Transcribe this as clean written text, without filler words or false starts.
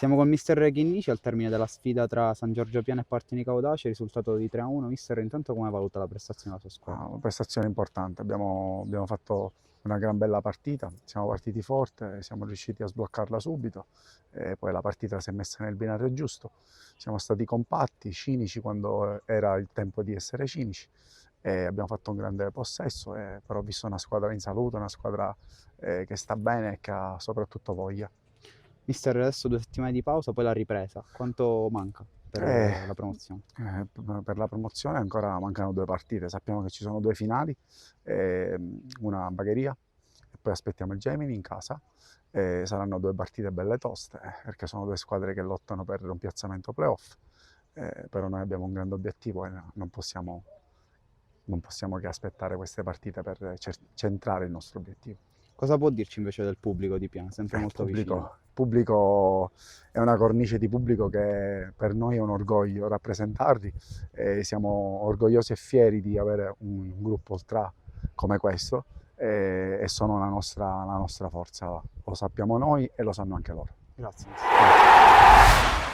Siamo con mister Chinnici al termine della sfida tra San Giorgio Piana e Partini Caudace, risultato di 3-1. Mister, intanto come valuta la prestazione della sua squadra? Una prestazione importante, abbiamo fatto una gran bella partita, siamo partiti forte, siamo riusciti a sbloccarla subito e poi la partita si è messa nel binario giusto, siamo stati compatti, cinici quando era il tempo di essere cinici e abbiamo fatto un grande possesso, però ho visto una squadra in salute, una squadra che sta bene e che ha soprattutto voglia. Mister, adesso 2 settimane di pausa, poi la ripresa. Quanto manca per Eh, la promozione? per la promozione ancora mancano 2 partite, sappiamo che ci sono 2 finali, una a Bagheria e poi aspettiamo il Gemini in casa. Saranno 2 partite belle toste perché sono 2 squadre che lottano per un piazzamento playoff, però noi abbiamo un grande obiettivo e non possiamo che aspettare queste partite per centrare il nostro obiettivo. Cosa può dirci invece del pubblico di Piana, sempre Il molto vicino? pubblico è una cornice di pubblico che per noi è un orgoglio rappresentarli e siamo orgogliosi e fieri di avere un gruppo ultra come questo e sono la nostra forza, lo sappiamo noi e lo sanno anche loro. Grazie, mister.